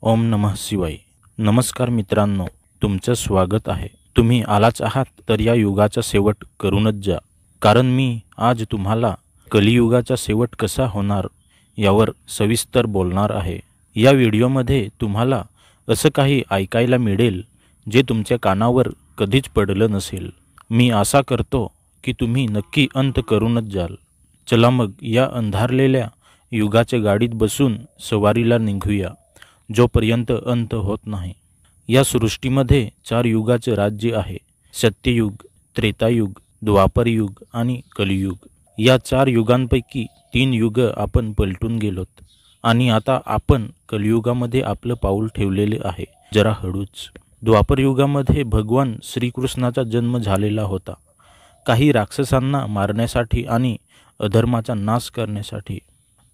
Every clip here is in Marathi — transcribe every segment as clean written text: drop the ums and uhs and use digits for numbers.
ओम नमः शिवाय। नमस्कार मित्रांनो, तुमचं स्वागत आहे। तुम्ही आलाच आहात तर या युगाचा शेवट करूनच जा, कारण मी आज तुम्हाला कलियुगाचा शेवट कसा होणार यावर सविस्तर बोलणार आहे। या व्हिडिओमध्ये तुम्हाला असं काही ऐकायला मिळेल जे तुमच्या कानावर कधीच पडलं नसेल। मी आशा करतो की तुम्ही नक्की अंत करूनच जाल। चला मग या अंधारलेल्या युगाच्या गाडीत बसून सवारीला निघूया, जोपर्यंत अंत होत नाही। या सृष्टीमध्ये 4 युगाचे राज्य आहे: सत्ययुग, त्रेतायुग, द्वापरयुग आणि कलियुग। या 4 युगांपैकी 3 युग आपण पलटून गेलोत आणि आता आपण कलियुगामध्ये आपलं पाऊल ठेवलेले आहे। जरा हळूच। द्वापरयुगामध्ये भगवान श्रीकृष्णाचा जन्म झालेला होता, काही राक्षसांना मारण्यासाठी आणि अधर्माचा नाश करण्यासाठी।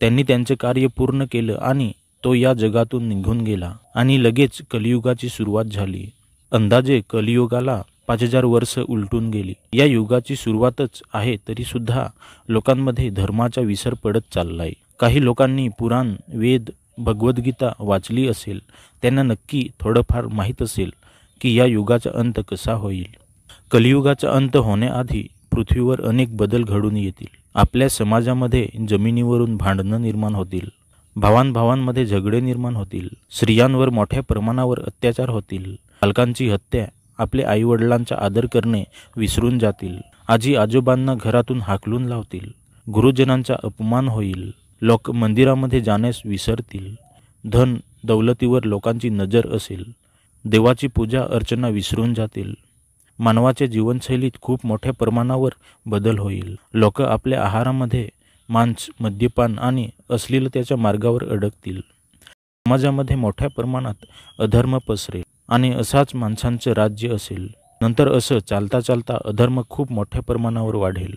त्यांनी त्यांचे कार्य पूर्ण केलं आणि तो या जगातून निघून गेला आणि लगेच कलियुगाची सुरुवात झाली। अंदाजे कलियुगाला 5000 वर्ष उलटून गेली। या युगाची सुरुवातच आहे तरी सुद्धा लोकांमध्ये धर्माचा विसर पडत चाललाय। काही लोकांनी पुराण, वेद, भगवद्गीता वाचली असेल, त्यांना नक्की थोडंफार माहीत असेल की या युगाचा अंत कसा होईल। कलियुगाचा अंत होण्याआधी पृथ्वीवर अनेक बदल घडून येतील। आपल्या समाजामध्ये जमिनीवरून भांडणं निर्माण होतील, भावांभावांमध्ये झगडे निर्माण होतील, स्त्रियांवर मोठ्या प्रमाणावर अत्याचार होतील, बालकांची हत्या, आपले आईवडिलांचा आदर करणे विसरून जातील, आजी आजोबांना घरातून हाकलून लावतील, गुरुजनांचा अपमान होईल, लोक मंदिरामध्ये जाण्यास विसरतील, धन दौलतीवर लोकांची नजर असेल, देवाची पूजा अर्चना विसरून जातील, मानवाच्या जीवनशैलीत खूप मोठ्या प्रमाणावर बदल होईल। लोक आपल्या आहारामध्ये मांस, मद्यपान आणि अश्लीलतेच्या मार्गावर अडकतील, समाजामध्ये मोठ्या प्रमाणात अधर्म पसरेल आणि असाच माणसांचं राज्य असेल। नंतर असं चालता चालता अधर्म खूप मोठ्या प्रमाणावर वाढेल,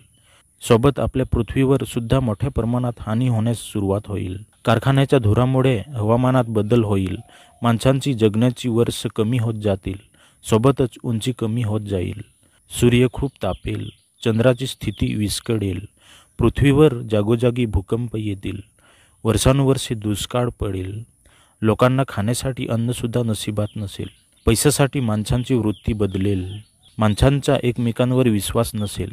सोबत आपल्या पृथ्वीवर सुद्धा मोठ्या प्रमाणात हानी होण्यास सुरुवात होईल। कारखान्याच्या धुरामुळे हवामानात बदल होईल, माणसांची जगण्याची वर्ष कमी होत जातील, सोबतच उंची कमी होत जाईल, सूर्य खूप तापेल, चंद्राची स्थिती विस्कळेल, पृथ्वीवर जागोजागी भूकंप येतील, वर्षानुवर्षे दुष्काळ पडेल, लोकांना खाण्यासाठी अन्नसुद्धा नशिबात नसेल, पैशासाठी माणसांची वृत्ती बदलेल, माणसांचा एकमेकांवर विश्वास नसेल,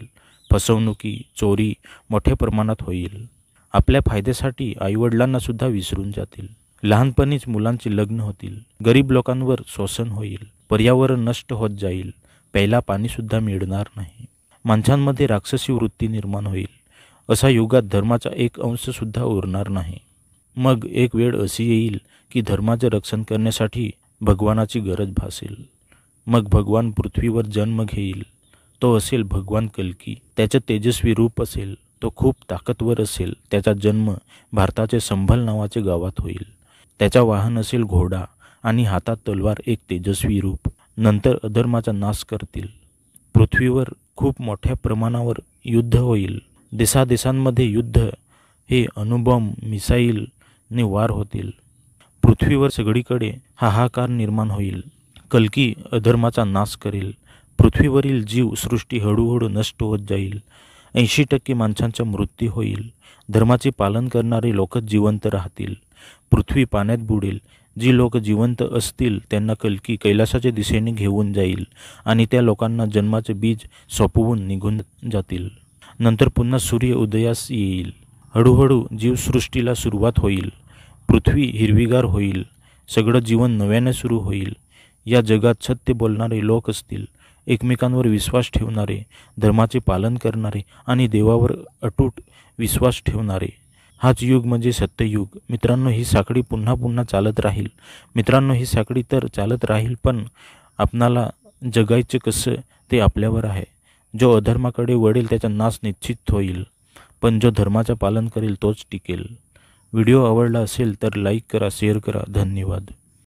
फसवणुकी, चोरी मोठ्या प्रमाणात होईल, आपल्या फायद्यासाठी आईवडिलांना सुद्धा विसरून जातील, लहानपणीच मुलांची लग्न होतील, गरीब लोकांवर शोषण होईल, पर्यावरण नष्ट होत जाईल, प्यायला पाणीसुद्धा मिळणार नाही, माणसांमध्ये राक्षसी वृत्ती निर्माण होईल। अशा युगात धर्माचा एक अंशसुद्धा उरणार नाही। मग एक वेळ अशी येईल की धर्माचे रक्षण करण्यासाठी भगवानाची गरज भासेल। मग भगवान पृथ्वीवर जन्म घेईल, तो असेल भगवान कल्की। त्याचं तेजस्वी रूप असेल, तो खूप ताकदवर असेल। त्याचा जन्म भारताचे संभल नावाच्या गावात होईल। त्याचा वाहन असेल घोडा आणि हातात तलवार, एक तेजस्वी रूप। नंतर अधर्माचा नाश करतील, पृथ्वीवर खूप मोठ्या प्रमाणावर युद्ध होईल, देशादेशांमध्ये युद्ध हे अणुबॉम्ब, मिसाईल वार होतील, पृथ्वीवर सगळीकडे हाहाकार निर्माण होईल। कल्की अधर्माचा नाश करेल, पृथ्वीवरील जीवसृष्टी हळूहळू नष्ट होत जाईल, 80% माणसांचा मृत्यू होईल, धर्माचे पालन करणारे लोकच जिवंत राहतील, पृथ्वी पाण्यात बुडेल, जी लोक जिवंत असतील त्यांना कल्की कैलासाच्या दिशेने घेऊन जाईल आणि त्या लोकांना जन्माचे बीज सोपवून निघून जातील। नंतर पुन्हा सूर्य उदयास येईल, हळूहळू जीवसृष्टीला सुरुवात होईल, पृथ्वी हिरवीगार होईल, सगळं जीवन नव्याने सुरू होईल। या जगात सत्य बोलणारे लोक असतील, एकमेकांवर विश्वास ठेवणारे, धर्माचे पालन करणारे आणि देवावर अटूट विश्वास ठेवणारे। हाच युग म्हणजे सत्ययुग। मित्रांनो, ही साखळी पुन्हा पुन्हा चालत राहील। मित्रांनो, ही साखळी तर चालत राहील, पण आपणाला जगायचं कसं ते आपल्यावर आहे। जो अधर्माकडे वळेल त्याचा नाश निश्चित होईल, पण जो धर्माचं पालन करेल तोच टिकेल। व्हिडिओ आवडला असेल तर लाईक करा, शेअर करा। धन्यवाद।